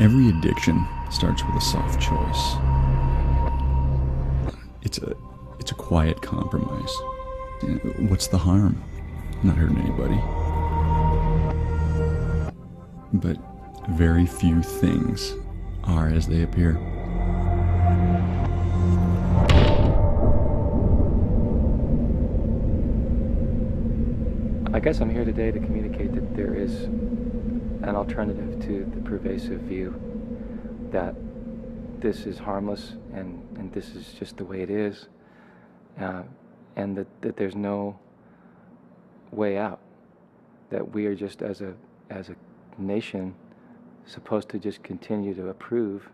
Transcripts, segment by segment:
Every addiction starts with a soft choice. It's a quiet compromise. What's the harm? Not hurting anybody. But very few things are as they appear. I guess I'm here today to communicate that there is an alternative to the pervasive view that this is harmless and this is just the way it is, and that there's no way out, that we are just as a nation supposed to just continue to approve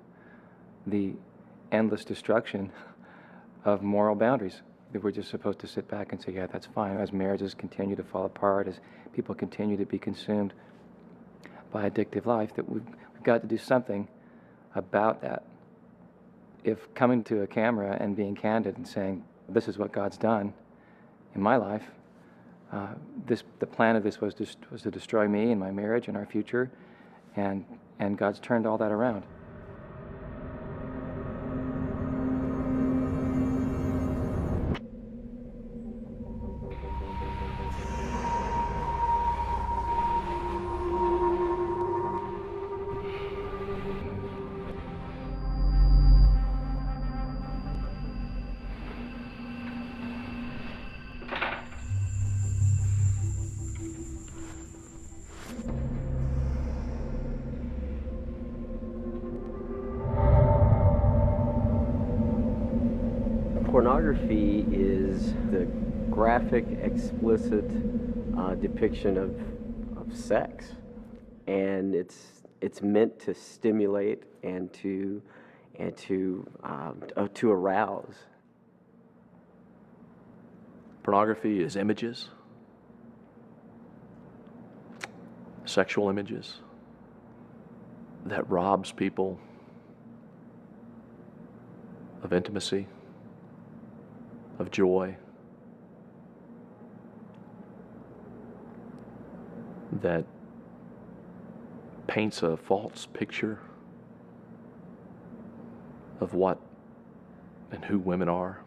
the endless destruction of moral boundaries. That we're just supposed to sit back and say, yeah, that's fine, as marriages continue to fall apart, as people continue to be consumed by addictive life, that we've got to do something about that. If coming to a camera and being candid and saying, this is what God's done in my life, the plan of this was to destroy me and my marriage and our future, and God's turned all that around. Pornography is the graphic, explicit depiction of sex, and it's meant to stimulate and to arouse. Pornography is images, sexual images, that robs people of intimacy, of joy, that paints a false picture of what and who women are.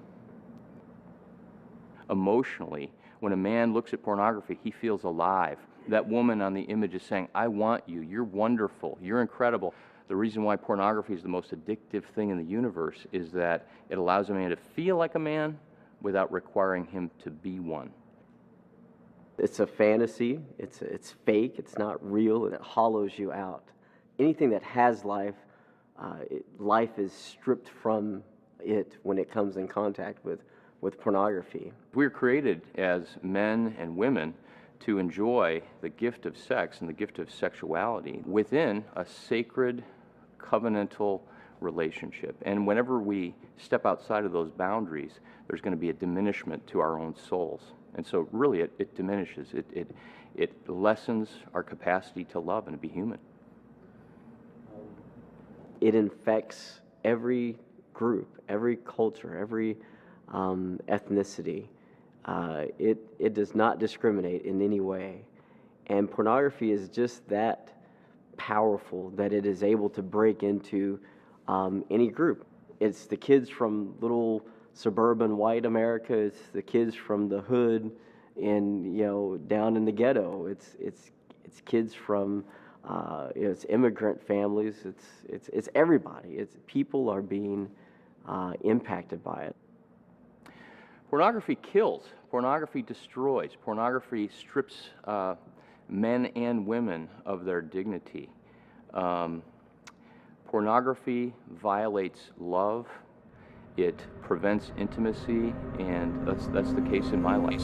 Emotionally, when a man looks at pornography, he feels alive. That woman on the image is saying, I want you, you're wonderful, you're incredible. The reason why pornography is the most addictive thing in the universe is that it allows a man to feel like a man without requiring him to be one. It's a fantasy, it's fake, it's not real, and it hollows you out. Anything that has life, life is stripped from it when it comes in contact with pornography. We're created as men and women to enjoy the gift of sex and the gift of sexuality within a sacred, covenantal relationship. And whenever we step outside of those boundaries, there's going to be a diminishment to our own souls. And so really it diminishes, it lessens our capacity to love and to be human. It infects every group, every culture, every ethnicity. It does not discriminate in any way. And pornography is just that powerful that it is able to break into any group. It's the kids from little suburban white America. It's the kids from the hood and down in the ghetto. It's kids from it's immigrant families. It's everybody. It's people are being impacted by it. Pornography kills. Pornography destroys. Pornography strips men and women of their dignity. Pornography violates love. It prevents intimacy, and that's the case in my life.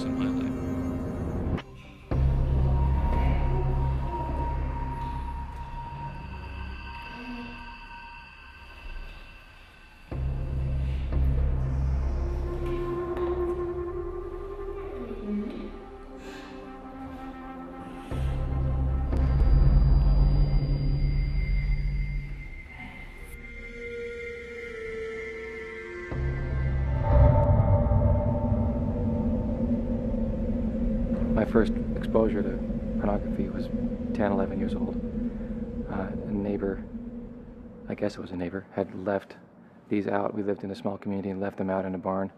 My first exposure to pornography was 10, 11 years old. A neighbor I guess it was a neighbor, had left these out. We lived in a small community and left them out in a barn.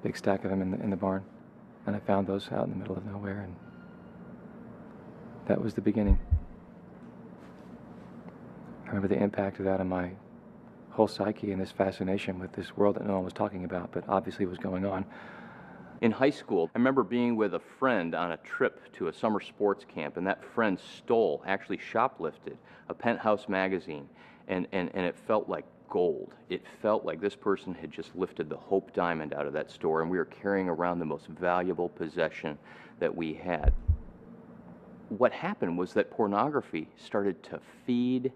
Big stack of them in the barn. And I found those out in the middle of nowhere, and that was the beginning. I remember the impact of that on my whole psyche and this fascination with this world that no one was talking about, but obviously was going on. In high school, I remember being with a friend on a trip to a summer sports camp, and that friend stole, actually shoplifted, a Penthouse magazine, and it felt like gold. It felt like this person had just lifted the Hope Diamond out of that store, and we were carrying around the most valuable possession that we had. What happened was that pornography started to feed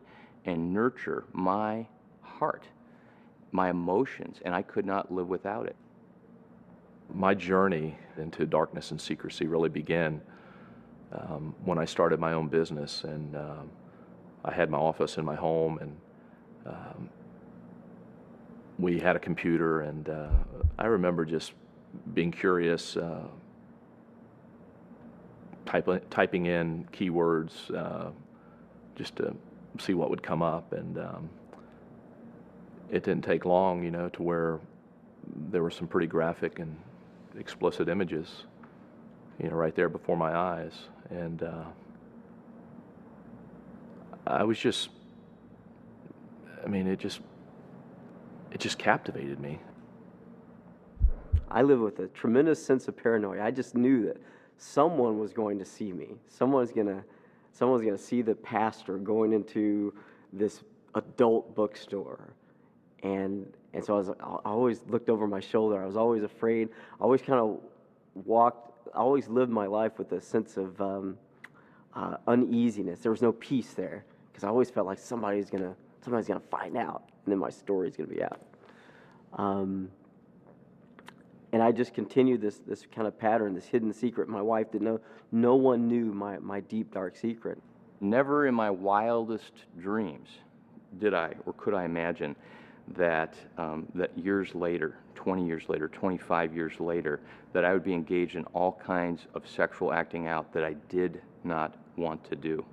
and nurture my heart, my emotions, and I could not live without it. My journey into darkness and secrecy really began when I started my own business, and I had my office in my home, and we had a computer, and I remember just being curious, typing in keywords just to see what would come up, and it didn't take long, to where there were some pretty graphic and explicit images, right there before my eyes, and I was just, it just captivated me. I live with a tremendous sense of paranoia. I just knew that someone was going to see me. Someone's gonna see the pastor going into this adult bookstore, and so I always looked over my shoulder. I was always afraid. I always kind of I always lived my life with a sense of uneasiness. There was no peace there because I always felt like somebody's gonna find out, and then my story's gonna be out. And I just continued this kind of pattern, this hidden secret. My wife didn't know. No one knew my deep, dark secret. Never in my wildest dreams did I or could I imagine that that years later, 20 years later, 25 years later, that I would be engaged in all kinds of sexual acting out that I did not want to do.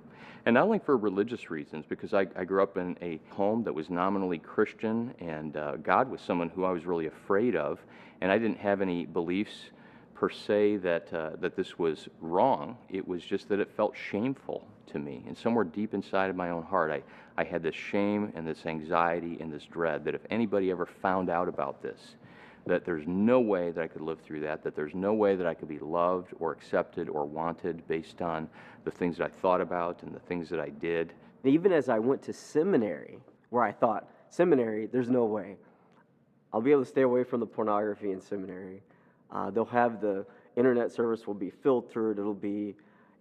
And not only for religious reasons, because I grew up in a home that was nominally Christian, and God was someone who I was really afraid of, and I didn't have any beliefs per se that this was wrong. It was just that it felt shameful to me, and somewhere deep inside of my own heart, I had this shame and this anxiety and this dread that if anybody ever found out about this, that there's no way that I could live through that there's no way that I could be loved or accepted or wanted based on the things that I thought about and the things that I did. Even as I went to seminary, where I thought, seminary, there's no way. I'll be able to stay away from the pornography in seminary. They'll have the internet service will be filtered. It'll be,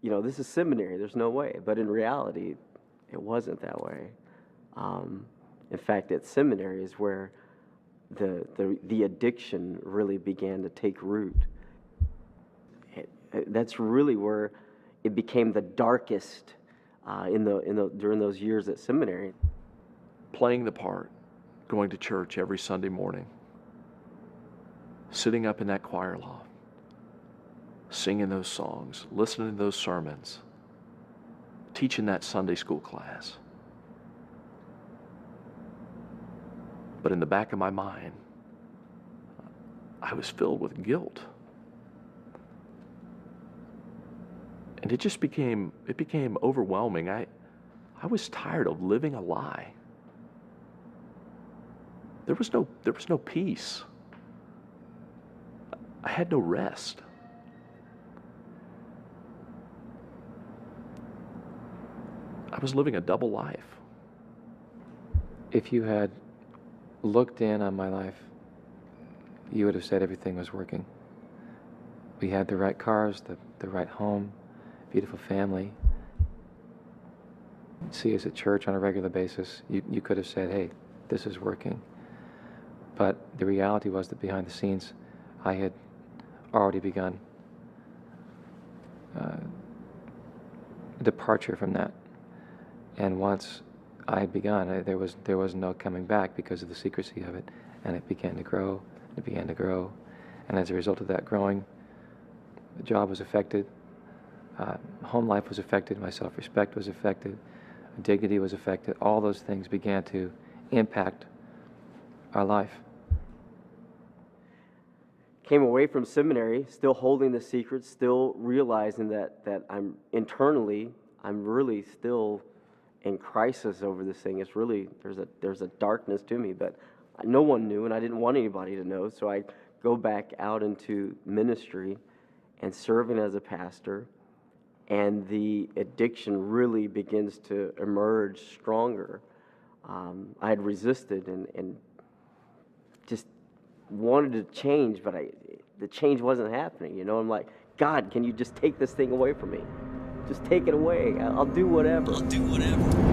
this is seminary. There's no way. But in reality, it wasn't that way. In fact, at seminary is where the addiction really began to take root. That's really where it became the darkest during those years at seminary. Playing the part, going to church every Sunday morning, sitting up in that choir loft, singing those songs, listening to those sermons, teaching that Sunday school class. But in the back of my mind, I was filled with guilt. And it became overwhelming. I was tired of living a lie. There was no peace. I had no rest. I was living a double life. If you had looked in on my life, you would have said everything was working. We had the right cars, the right home, beautiful family. See us at church on a regular basis. You could have said, hey, this is working. But the reality was that behind the scenes, I had already begun a departure from that. And once I had begun, there was no coming back because of the secrecy of it. And it began to grow, it began to grow. And as a result of that growing, the job was affected, home life was affected, my self-respect was affected, dignity was affected. All those things began to impact our life. Came away from seminary, still holding the secret, still realizing that I'm really still in crisis over this thing. It's really, there's a darkness to me, but no one knew, and I didn't want anybody to know, so I go back out into ministry and serving as a pastor, and the addiction really begins to emerge stronger. I had resisted and just wanted to change, but the change wasn't happening. You know, I'm like, God, can you just take this thing away from me? Just take it away. I'll do whatever. I'll do whatever.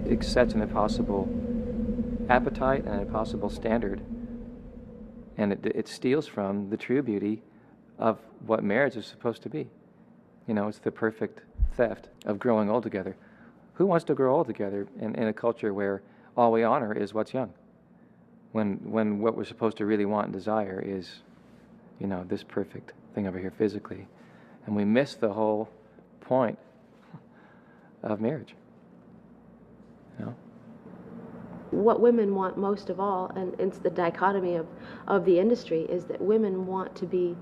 It sets an impossible appetite and an impossible standard, and it steals from the true beauty of what marriage is supposed to be. You know, it's the perfect theft of growing old together. Who wants to grow old together in a culture where all we honor is what's young? When what we're supposed to really want and desire is, you know, this perfect thing over here physically. And we miss the whole point of marriage. You know? What women want most of all, and it's the dichotomy of the industry, is that women want to be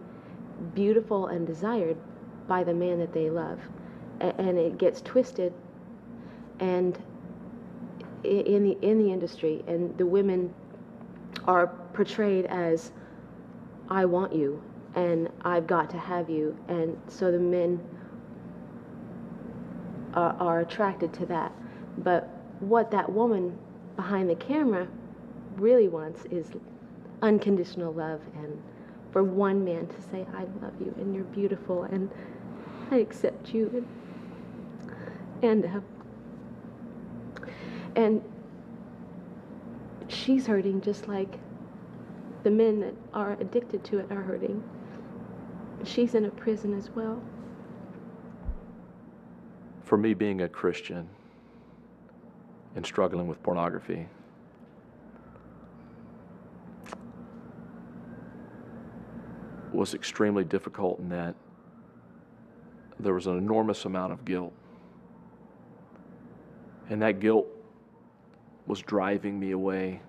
beautiful and desired by the man that they love. And it gets twisted and in the industry, and the women are portrayed as, I want you and I've got to have you, and so the men are attracted to that. But what that woman behind the camera really wants is unconditional love, and for one man to say, I love you and you're beautiful and I accept you, and she's hurting just like the men that are addicted to it are hurting. She's in a prison as well. For me, being a Christian and struggling with pornography, was extremely difficult in that there was an enormous amount of guilt. And that guilt was driving me away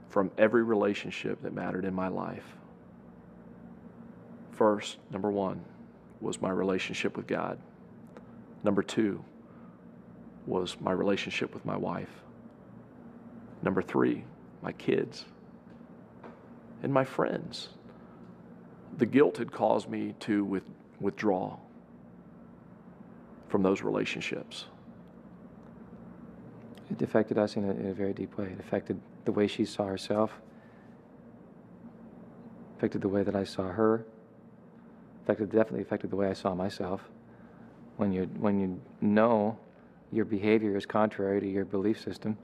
from every relationship that mattered in my life. First, number one, was my relationship with God. Number two was my relationship with my wife. Number three, my kids and my friends. The guilt had caused me to withdraw from those relationships. It affected us in a very deep way. It affected the way she saw herself, affected the way that I saw her, definitely affected the way I saw myself. When you know your behavior is contrary to your belief system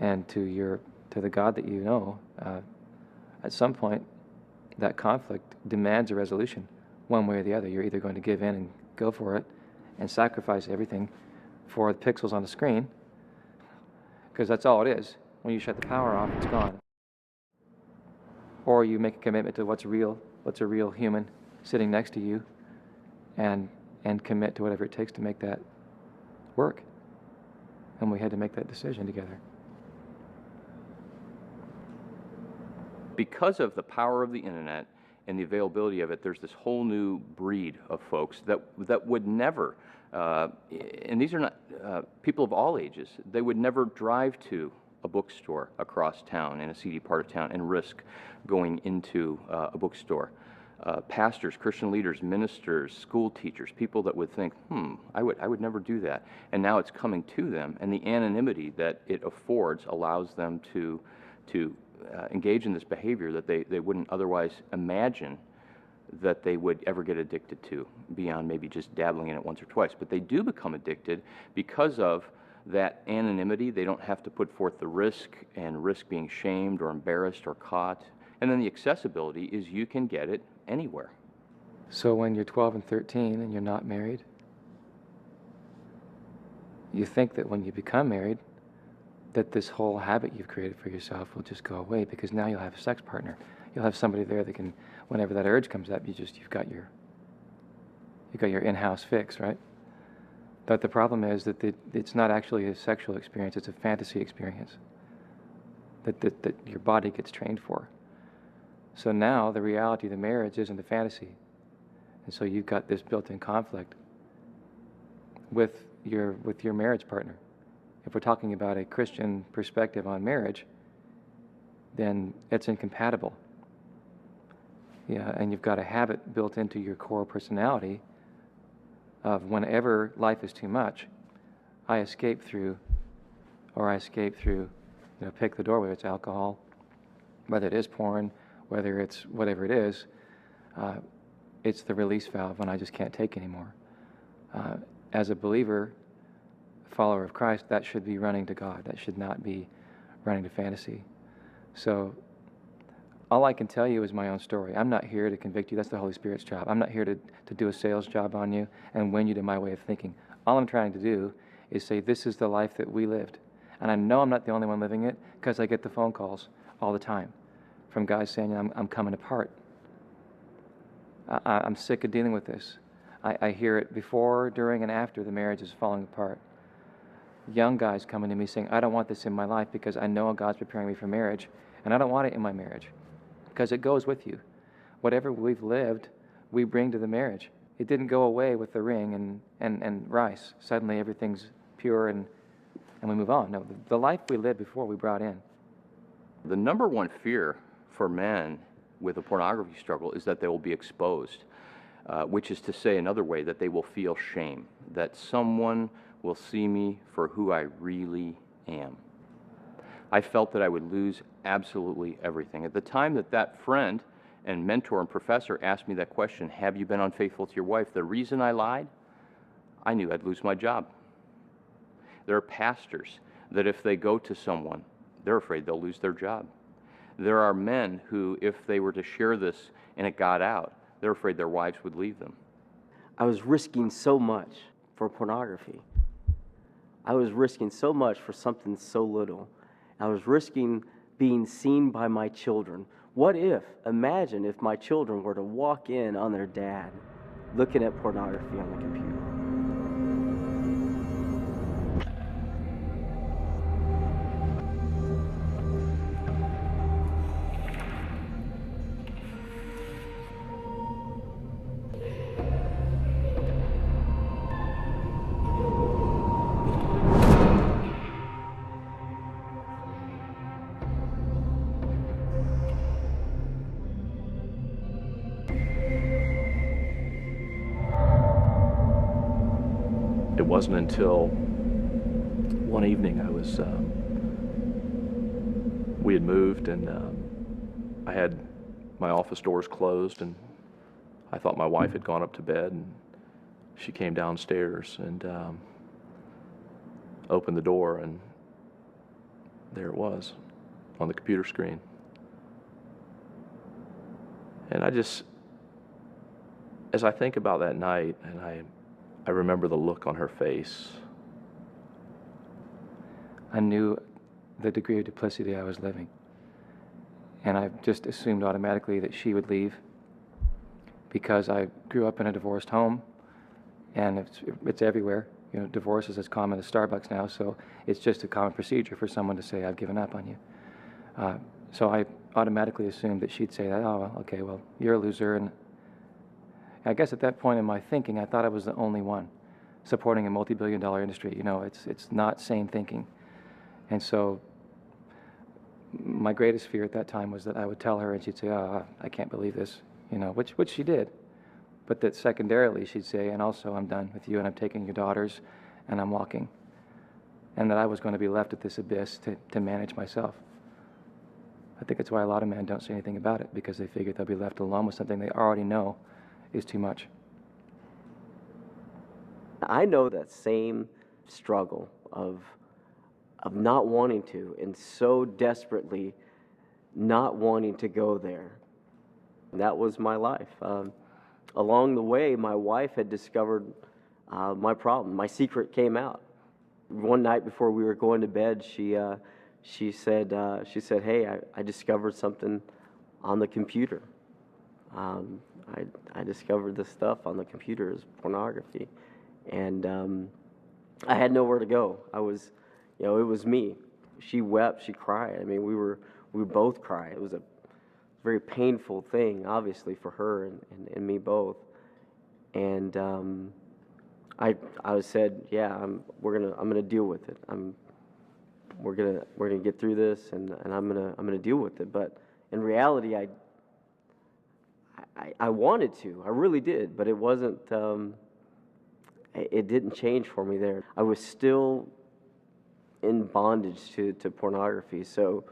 and to the God that you know, at some point that conflict demands a resolution one way or the other. You're either going to give in and go for it and sacrifice everything for the pixels on the screen, because that's all it is. When you shut the power off, it's gone. Or you make a commitment to what's real, what's a real human sitting next to you, and commit to whatever it takes to make that work. And we had to make that decision together. Because of the power of the internet and the availability of it, there's this whole new breed of folks that would never, and these are not people of all ages, they would never drive to a bookstore across town in a seedy part of town and risk going into a bookstore. Pastors, Christian leaders, ministers, school teachers, people that would think, I would never do that. And now it's coming to them, and the anonymity that it affords allows them to engage in this behavior that they wouldn't otherwise imagine that they would ever get addicted to, beyond maybe just dabbling in it once or twice. But they do become addicted because of that anonymity. They don't have to put forth the risk and risk being shamed or embarrassed or caught. And then the accessibility is you can get it anywhere. So when you're 12 and 13 and you're not married, you think that when you become married, that this whole habit you've created for yourself will just go away, because now you'll have a sex partner. You'll have somebody there that can, whenever that urge comes up, you've got your in-house fix, right? But the problem is that it's not actually a sexual experience, it's a fantasy experience that your body gets trained for. So now the reality of the marriage isn't the fantasy. And so you've got this built-in conflict with your marriage partner. If we're talking about a Christian perspective on marriage, then it's incompatible. Yeah, and you've got a habit built into your core personality of whenever life is too much, I escape through, pick the door, whether it's alcohol, whether it is porn, whether it's whatever it is, it's the release valve when I just can't take anymore. As a believer, follower of Christ, that should be running to God. That should not be running to fantasy. So all I can tell you is my own story. I'm not here to convict you. That's the Holy Spirit's job. I'm not here to do a sales job on you and win you to my way of thinking. All I'm trying to do is say this is the life that we lived. And I know I'm not the only one living it, because I get the phone calls all the time from guys saying I'm coming apart. I'm sick of dealing with this. I hear it before, during, and after the marriage is falling apart. Young guys coming to me saying, I don't want this in my life because I know God's preparing me for marriage, and I don't want it in my marriage, because it goes with you. Whatever we've lived, we bring to the marriage. It didn't go away with the ring and rice. Suddenly everything's pure and we move on. No, the life we lived before we brought in. The number one fear for men with a pornography struggle is that they will be exposed, which is to say another way, that they will feel shame, that someone will see me for who I really am. I felt that I would lose absolutely everything. At the time that friend and mentor and professor asked me that question, have you been unfaithful to your wife? The reason I lied, I knew I'd lose my job. There are pastors that if they go to someone, they're afraid they'll lose their job. There are men who, if they were to share this and it got out, they're afraid their wives would leave them. I was risking so much for pornography. I was risking so much for something so little. I was risking being seen by my children. Imagine if my children were to walk in on their dad looking at pornography on the computer. It wasn't until one evening we had moved, and I had my office doors closed, and I thought my wife had gone up to bed, and she came downstairs and opened the door, and there it was on the computer screen. And as I think about that night, and I remember the look on her face. I knew the degree of duplicity I was living. And I just assumed automatically that she would leave, because I grew up in a divorced home, and it's everywhere. You know, divorce is as common as Starbucks now, so it's just a common procedure for someone to say, I've given up on you. So I automatically assumed that she'd say that, oh, well, okay, well, you're a loser. And I guess at that point in my thinking, I thought I was the only one supporting a multi-billion-dollar industry. You know, it's not sane thinking. And so my greatest fear at that time was that I would tell her and she'd say, oh, I can't believe this, you know, which she did. But that secondarily she'd say, and also I'm done with you, and I'm taking your daughters and I'm walking. And that I was going to be left at this abyss to manage myself. I think that's why a lot of men don't say anything about it, because they figure they'll be left alone with something they already know is too much. I know that same struggle of not wanting to, and so desperately not wanting to go there. That was my life. Along the way, my wife had discovered my problem. My secret came out. One night before we were going to bed, she said, "Hey, I discovered something on the computer. I discovered this stuff on the computer is pornography," and I had nowhere to go. I was, it was me. She wept, she cried. I mean, we both cried. It was a very painful thing, obviously, for her and me both. And I said, "Yeah, I'm gonna deal with it. We're gonna get through this, and I'm gonna deal with it." But in reality, I wanted to, I really did, but it wasn't. It didn't change for me there. I was still in bondage to pornography, so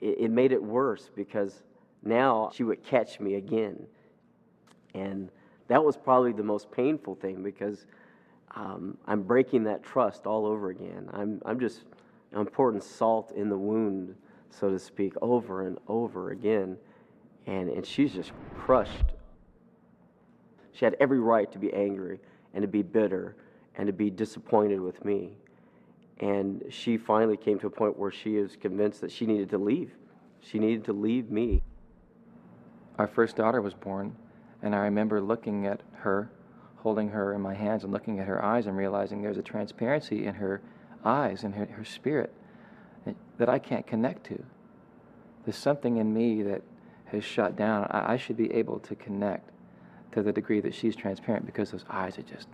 it made it worse, because now she would catch me again, and that was probably the most painful thing, because I'm breaking that trust all over again. I'm pouring salt in the wound, so to speak, over and over again, and she's just crushed. She had every right to be angry and to be bitter and to be disappointed with me. And she finally came to a point where she was convinced that she needed to leave. She needed to leave me. Our first daughter was born, and I remember looking at her, holding her in my hands and looking at her eyes and realizing there's a transparency in her eyes and her spirit that I can't connect to. There's something in me that has shut down. I should be able to connect to the degree that she's transparent, because those eyes are just,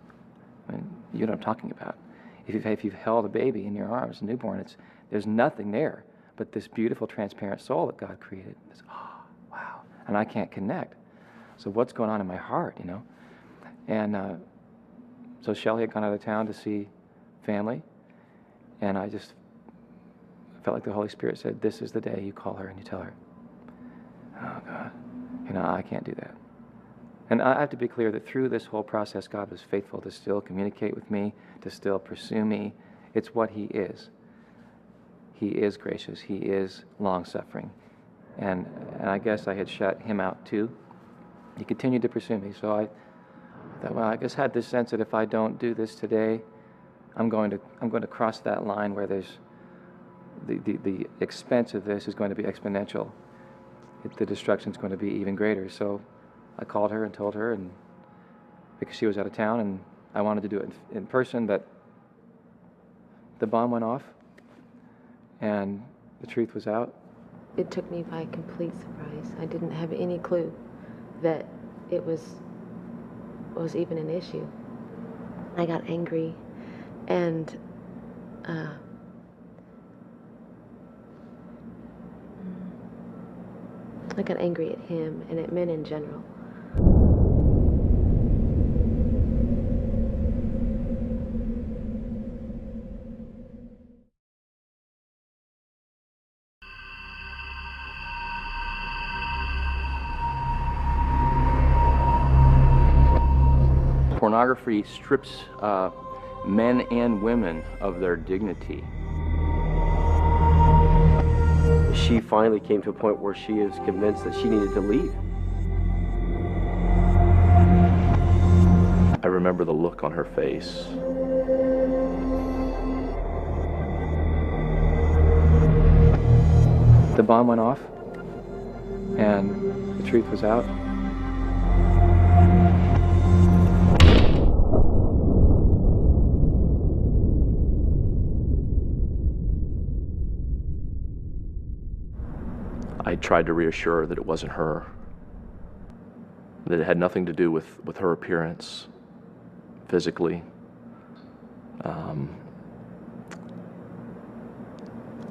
I mean, you know what I'm talking about. If you've held a baby in your arms, a newborn, there's nothing there but this beautiful, transparent soul that God created. It's, oh, wow. And I can't connect. So what's going on in my heart, And so Shelli had gone out of town to see family, and I just felt like the Holy Spirit said, "This is the day you call her and you tell her." Oh, God. I can't do that. And I have to be clear that through this whole process, God was faithful to still communicate with me, to still pursue me. It's what He is. He is gracious. He is long-suffering. And I guess I had shut Him out too. He continued to pursue me. So I thought, well, I just had this sense that if I don't do this today, I'm going to cross that line where there's the expense of this is going to be exponential. The destruction is going to be even greater. So I called her and told her, and because she was out of town, and I wanted to do it in person, but the bomb went off, and the truth was out. It took me by complete surprise. I didn't have any clue that it was even an issue. I got angry, and I got angry at him and at men in general. Pornography strips men and women of their dignity. She finally came to a point where she was convinced that she needed to leave. I remember the look on her face. The bomb went off, and the truth was out. I tried to reassure her that it wasn't her, that it had nothing to do with her appearance physically.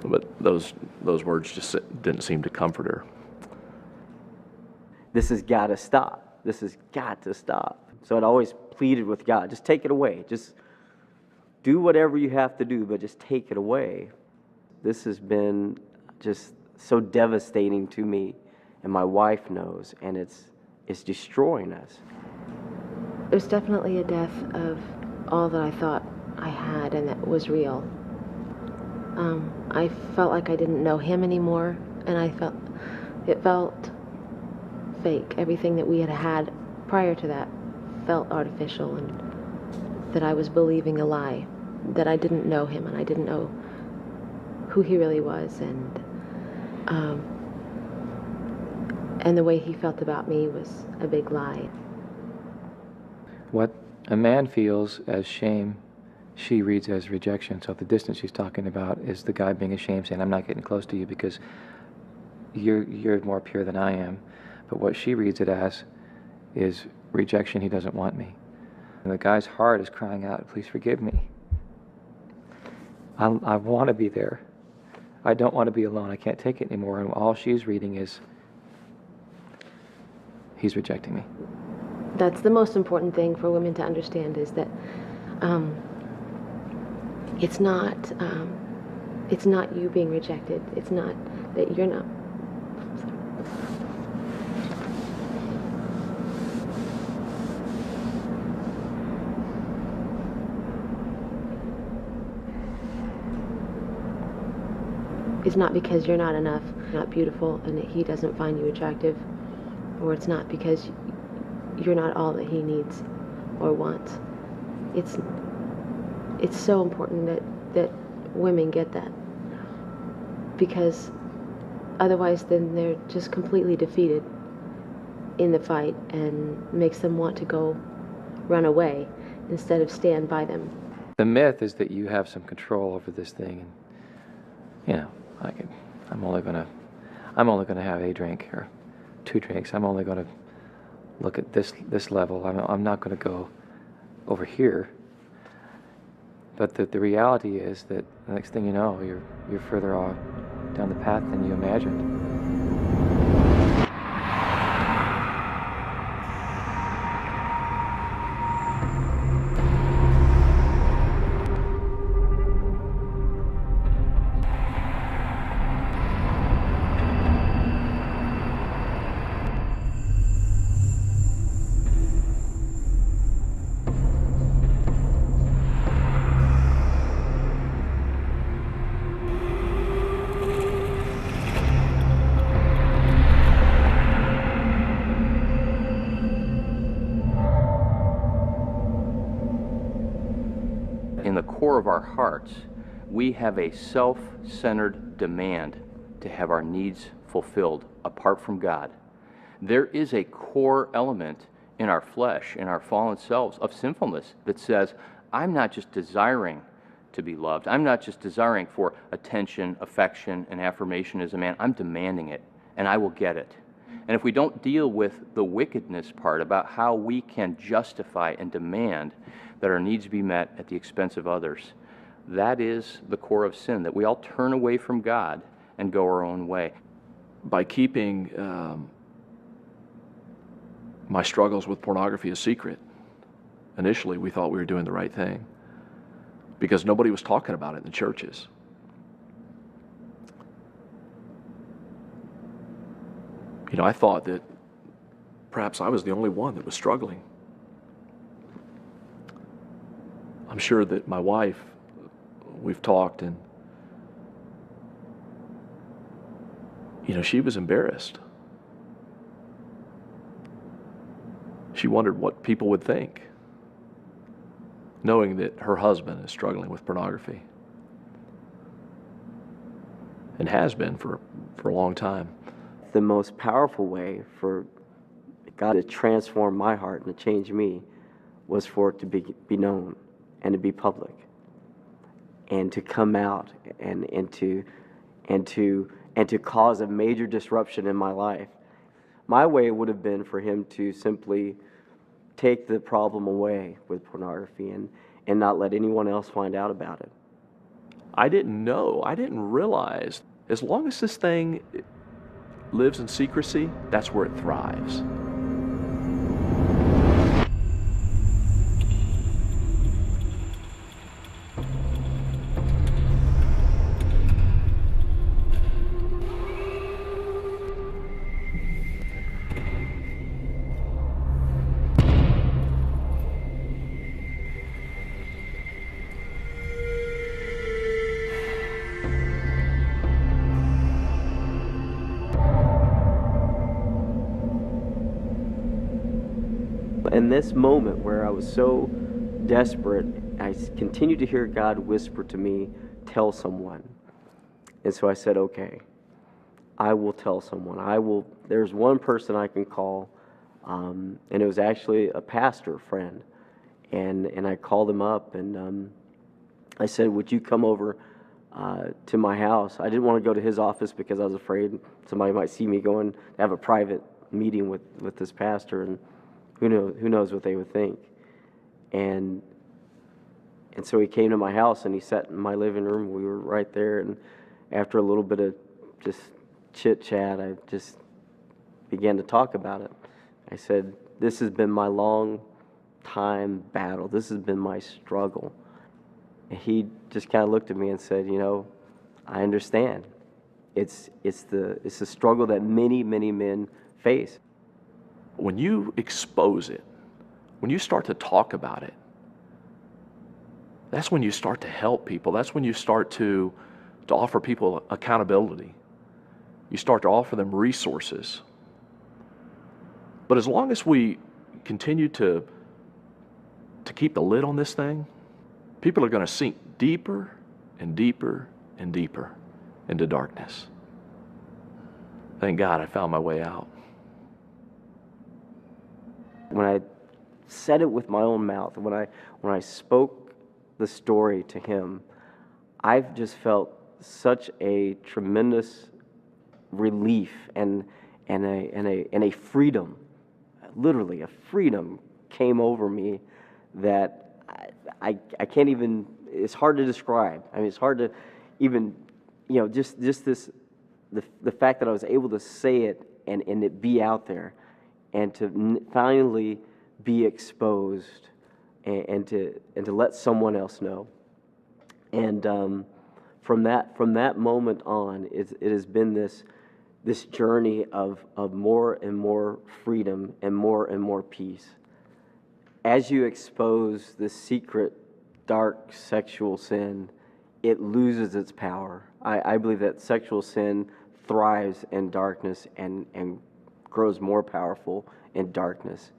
But those words just didn't seem to comfort her. This has got to stop. This has got to stop. So I'd always pleaded with God, just take it away. Just do whatever you have to do, but just take it away. This has been just so devastating to me, and my wife knows, and it's destroying us. It was definitely a death of all that I thought I had and that was real. I felt like I didn't know him anymore, and it felt fake. Everything that we had had prior to that felt artificial, and that I was believing a lie, that I didn't know him and I didn't know who he really was, and the way he felt about me was a big lie. What a man feels as shame, she reads as rejection. So the distance she's talking about is the guy being ashamed, saying, I'm not getting close to you because you're more pure than I am. But what she reads it as is rejection. He doesn't want me. And the guy's heart is crying out, please forgive me. I want to be there. I don't want to be alone. I can't take it anymore. And all she's reading is, he's rejecting me. That's the most important thing for women to understand, is that it's not you being rejected. It's not that you're not. It's not because you're not enough, not beautiful, and that he doesn't find you attractive, or it's not because you're not all that he needs or wants. It's so important that women get that, because otherwise then they're just completely defeated in the fight, and makes them want to go run away instead of stand by them. The myth is that you have some control over this thing, and you know, I'm only gonna have a drink or 2 drinks. I'm only gonna look at this level. I'm not gonna go over here. But the reality is that the next thing you know, you're further off down the path than you imagined. In the core of our hearts, we have a self-centered demand to have our needs fulfilled apart from God. There is a core element in our flesh, in our fallen selves, of sinfulness that says, I'm not just desiring to be loved. I'm not just desiring for attention, affection, and affirmation as a man. I'm demanding it, and I will get it. And if we don't deal with the wickedness part about how we can justify and demand that our needs be met at the expense of others, that is the core of sin, that we all turn away from God and go our own way. By keeping my struggles with pornography a secret, initially we thought we were doing the right thing because nobody was talking about it in the churches. You know, I thought that perhaps I was the only one that was struggling. I'm sure that my wife, we've talked, and you know, she was embarrassed. She wondered what people would think, knowing that her husband is struggling with pornography and has been for a long time. The most powerful way for God to transform my heart and to change me was for it to be known and to be public and to come out and to cause a major disruption in my life. My way would have been for him to simply take the problem away with pornography and not let anyone else find out about it. I didn't know, I didn't realize, as long as this thing lives in secrecy, that's where it thrives. In this moment where I was so desperate, I continued to hear God whisper to me, tell someone. And so I said, okay, I will tell someone. There's one person I can call, and it was actually a pastor friend. And I called him up, and I said, would you come over to my house? I didn't want to go to his office because I was afraid somebody might see me going to have a private meeting with this pastor, and who knows what they would think. And so he came to my house, and he sat in my living room. We were right there, and after a little bit of just chit-chat, I just began to talk about it. I said, this has been my long time battle. This has been my struggle. And he just kind of looked at me and said, I understand. It's the struggle that many, many men face. When you expose it, when you start to talk about it, that's when you start to help people. That's when you start to offer people accountability. You start to offer them resources. But as long as we continue to keep the lid on this thing, people are going to sink deeper and deeper and deeper into darkness. Thank God I found my way out. When I said it with my own mouth, when I spoke the story to him, I've just felt such a tremendous relief and a freedom, literally a freedom came over me that I can't even, it's hard to describe. I mean, it's hard to even, just this, the fact that I was able to say it and it be out there, and to finally be exposed, and to let someone else know. And from that moment on, it has been this journey of more and more freedom and more peace. As you expose the secret, dark sexual sin, it loses its power. I believe that sexual sin thrives in darkness and grows more powerful in darkness.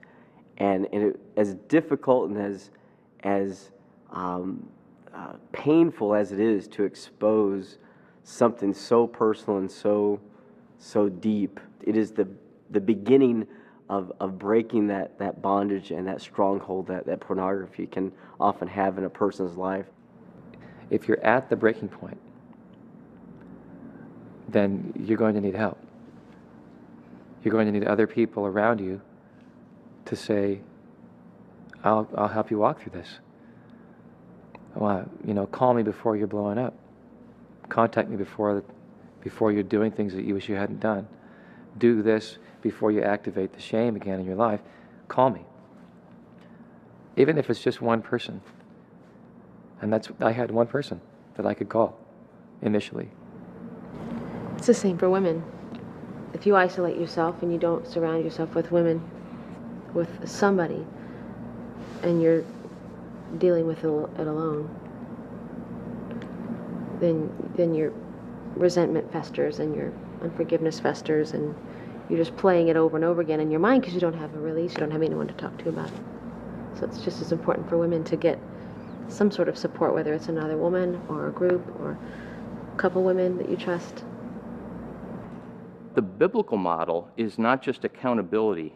And as difficult and as painful as it is to expose something so personal and so deep, it is the beginning of breaking that bondage and that stronghold that pornography can often have in a person's life. If you're at the breaking point, then you're going to need help. You're going to need other people around you to say, I'll help you walk through this. Well, call me before you're blowing up. Contact me before you're doing things that you wish you hadn't done. Do this before you activate the shame again in your life. Call me. Even if it's just one person. And I had one person that I could call initially. It's the same for women. If you isolate yourself and you don't surround yourself with women, with somebody, and you're dealing with it alone, then your resentment festers and your unforgiveness festers, and you're just playing it over and over again in your mind because you don't have a release, you don't have anyone to talk to about it. So it's just as important for women to get some sort of support, whether it's another woman or a group or a couple women that you trust. The biblical model is not just accountability,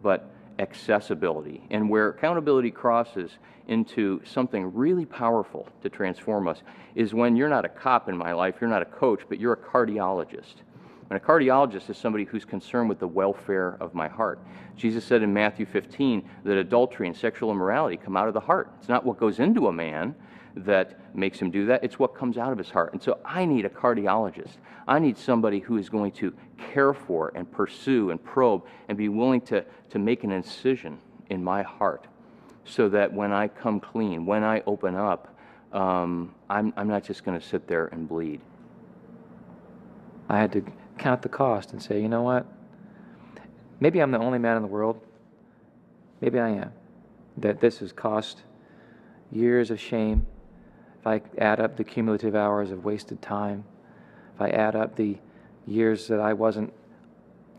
but accessibility. And where accountability crosses into something really powerful to transform us is when you're not a cop in my life, you're not a coach, but you're a cardiologist. And a cardiologist is somebody who's concerned with the welfare of my heart. Jesus said in Matthew 15 that adultery and sexual immorality come out of the heart. It's not what goes into a man that makes him do that, it's what comes out of his heart. And so I need a cardiologist. I need somebody who is going to care for and pursue and probe and be willing to make an incision in my heart so that when I come clean, when I open up, I'm not just going to sit there and bleed. I had to count the cost and say, you know what? Maybe I'm the only man in the world. Maybe I am. That this has cost years of shame. If I add up the cumulative hours of wasted time, if I add up the years that I wasn't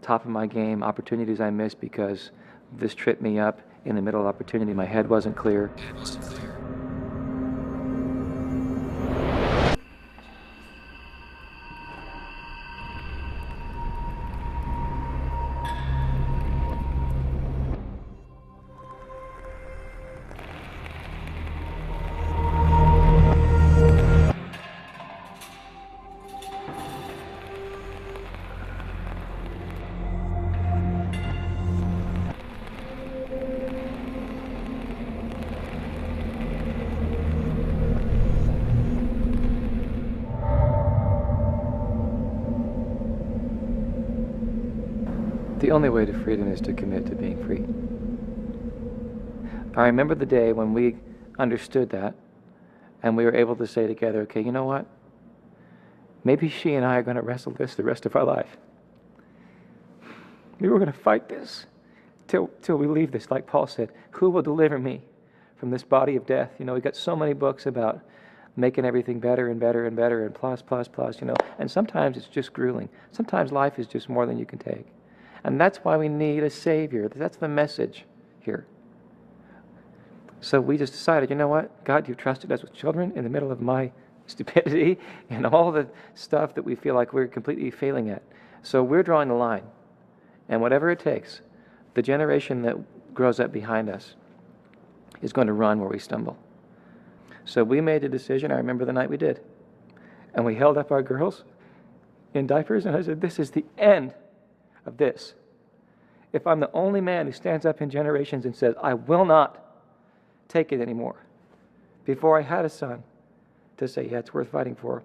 top of my game, opportunities I missed because this tripped me up in the middle of opportunity. My head wasn't clear. The only way to freedom is to commit to being free. I remember the day when we understood that, and we were able to say together, okay, you know what? Maybe she and I are going to wrestle this the rest of our life. We were going to fight this till we leave this. Like Paul said, who will deliver me from this body of death? You know, we got so many books about making everything better and better and better and plus, you know, and sometimes it's just grueling. Sometimes life is just more than you can take. And that's why we need a Savior. That's the message here. So we just decided, you know what? God, you've trusted us with children in the middle of my stupidity and all the stuff that we feel like we're completely failing at. So we're drawing the line. And whatever it takes, the generation that grows up behind us is going to run where we stumble. So we made a decision. I remember the night we did. And we held up our girls in diapers, and I said, this is the end of this. If I'm the only man who stands up in generations and says, I will not take it anymore, before I had a son to say, yeah, it's worth fighting for,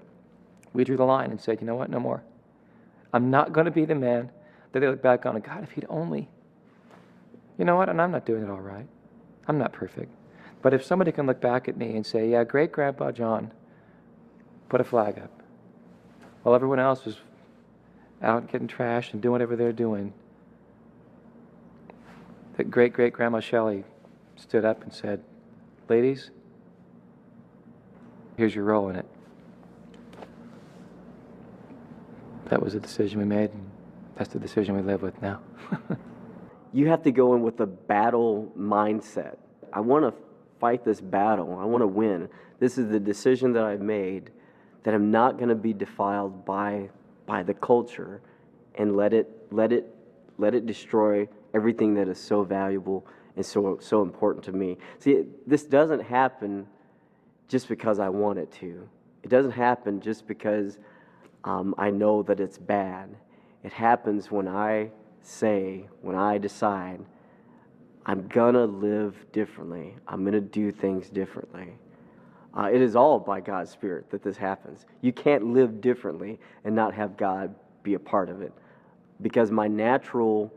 we drew the line and said, you know what, no more. I'm not going to be the man that they look back on and, God, if he'd only, you know what, and I'm not doing it all right. I'm not perfect. But if somebody can look back at me and say, yeah, great-grandpa John put a flag up while everyone else was out getting trashed and doing whatever they're doing, that great-great-grandma Shelli stood up and said, ladies, here's your role in it. That was a decision we made, and that's the decision we live with now. You have to go in with a battle mindset. I want to fight this battle. I want to win. This is the decision that I've made, that I'm not going to be defiled by the culture and let it destroy everything that is so valuable and so important to me. See, this doesn't happen just because I want it to. It doesn't happen just because I know that it's bad. It happens when I decide I'm gonna live differently. I'm gonna do things differently. It is all by God's Spirit that this happens. You can't live differently and not have God be a part of it, because my natural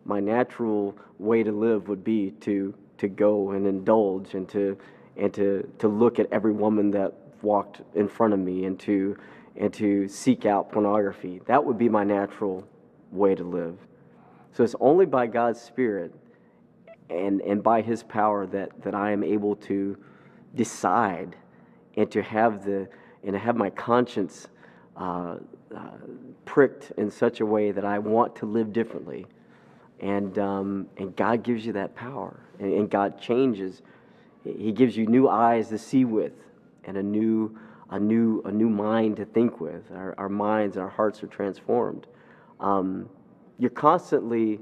way to live would be to go and indulge and to look at every woman that walked in front of me and to seek out pornography. That would be my natural way to live. So it's only by God's Spirit and by His power that I am able to decide and to have my conscience pricked in such a way that I want to live differently. And God gives you that power, and God changes. He gives you new eyes to see with, and a new mind to think with. Our minds, our hearts are transformed. You're constantly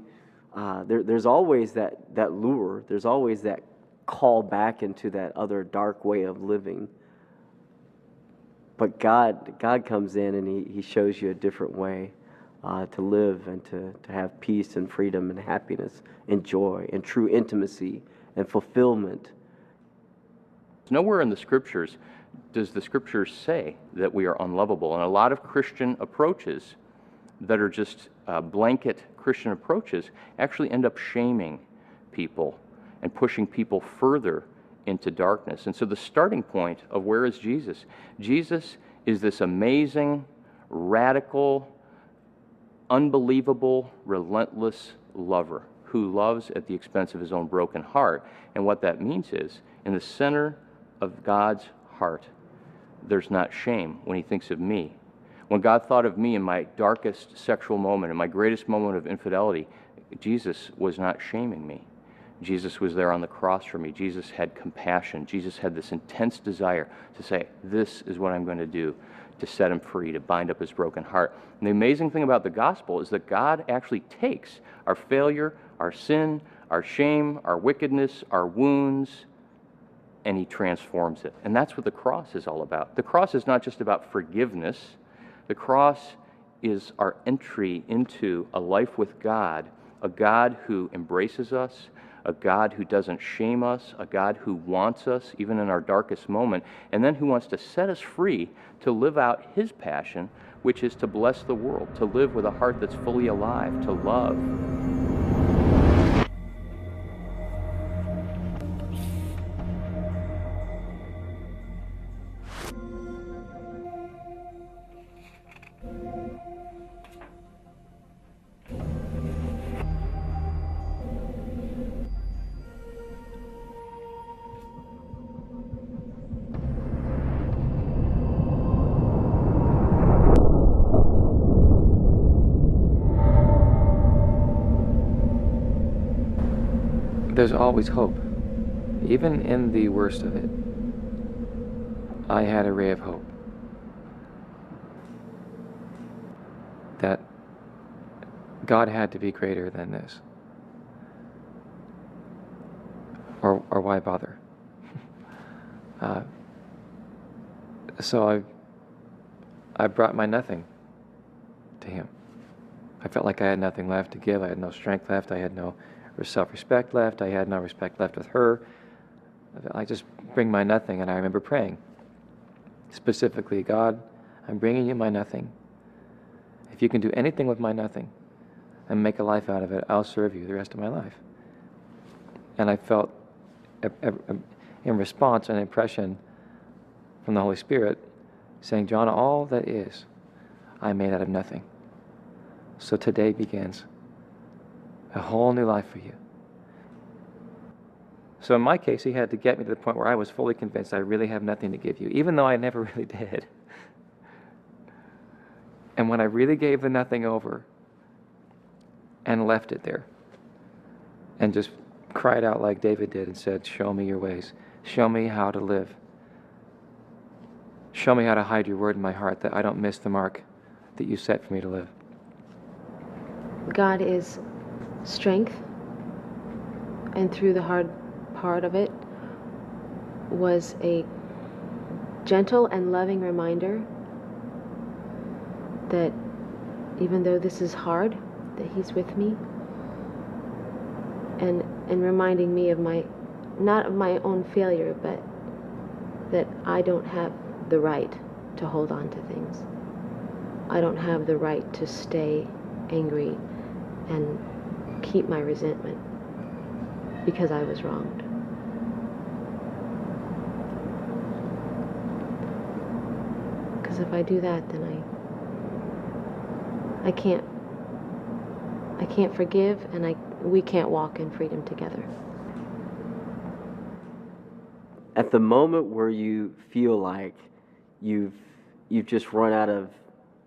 there's always that lure. There's always that call back into that other dark way of living. But God comes in and He shows you a different way to live and to have peace and freedom and happiness and joy and true intimacy and fulfillment. Nowhere in the Scriptures does the Scriptures say that we are unlovable. And a lot of Christian approaches that are just blanket Christian approaches actually end up shaming people and pushing people further into darkness. And so the starting point of where is Jesus? Jesus is this amazing, radical, unbelievable, relentless lover who loves at the expense of His own broken heart. And what that means is, in the center of God's heart, there's not shame when He thinks of me. When God thought of me in my darkest sexual moment, in my greatest moment of infidelity, Jesus was not shaming me. Jesus was there on the cross for me. Jesus had compassion. Jesus had this intense desire to say, this is what I'm going to do to set him free, to bind up his broken heart. And the amazing thing about the gospel is that God actually takes our failure, our sin, our shame, our wickedness, our wounds, and he transforms it. And that's what the cross is all about. The cross is not just about forgiveness. The cross is our entry into a life with God, a God who embraces us, a God who doesn't shame us, a God who wants us even in our darkest moment, and then who wants to set us free to live out his passion, which is to bless the world, to live with a heart that's fully alive, to love. There's always hope. Even in the worst of it, I had a ray of hope. That God had to be greater than this. Or why bother? So I brought my nothing to him. I felt like I had nothing left to give. I had no strength left. I had no self-respect left. I had no respect left with her. I just bring my nothing, and I remember praying specifically, God, I'm bringing you my nothing. If you can do anything with my nothing and make a life out of it, I'll serve you the rest of my life. And I felt, in response, an impression from the Holy Spirit saying, John, all that is, I made out of nothing. So today begins a whole new life for you. So in my case, he had to get me to the point where I was fully convinced I really have nothing to give you, even though I never really did. And when I really gave the nothing over and left it there and just cried out like David did and said, show me your ways. Show me how to live. Show me how to hide your word in my heart that I don't miss the mark that you set for me to live. God is strength, and through the hard part of it was a gentle and loving reminder that even though this is hard, that he's with me, and reminding me of not of my own failure, but that I don't have the right to hold on to things. I don't have the right to stay angry and keep my resentment because I was wronged. Because if I do that, then I can't forgive, and we can't walk in freedom together. At the moment where you feel like you've just run out of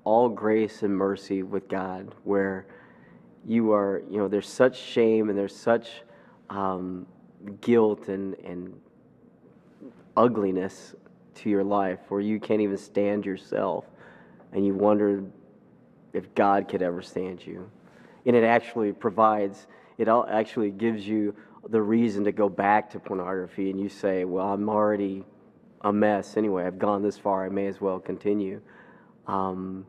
all grace and mercy with God, where you are, there's such shame and there's such guilt and ugliness to your life where you can't even stand yourself, and you wonder if God could ever stand you. And it actually gives you the reason to go back to pornography, and you say, well, I'm already a mess anyway. I've gone this far. I may as well continue. I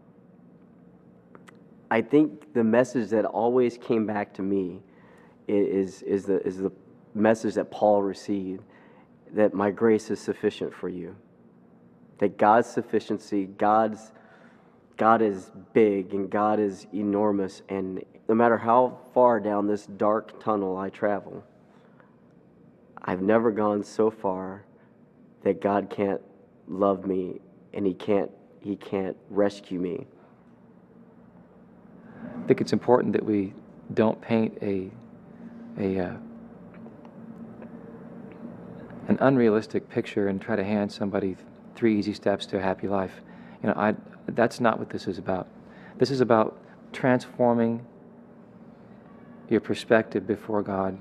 think the message that always came back to me is the message that Paul received, that my grace is sufficient for you. That God's sufficiency, God is big and God is enormous, and no matter how far down this dark tunnel I travel, I've never gone so far that God can't love me and He can't rescue me. I think it's important that we don't paint an unrealistic picture and try to hand somebody 3 easy steps to a happy life. That's not what this is about. This is about transforming your perspective before God,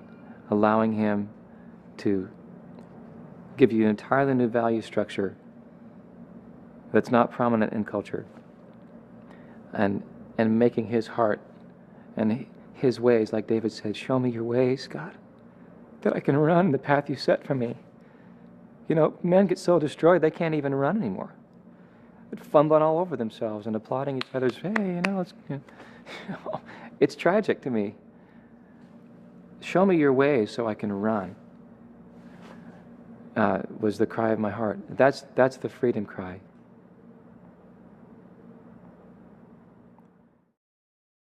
allowing him to give you an entirely new value structure that's not prominent in culture, and making his heart and his ways, like David said, show me your ways, God, that I can run the path you set for me. You know, men get so destroyed they can't even run anymore. They're fumbling all over themselves and applauding each other's, hey, it's tragic to me. Show me your ways so I can run, was the cry of my heart. That's the freedom cry.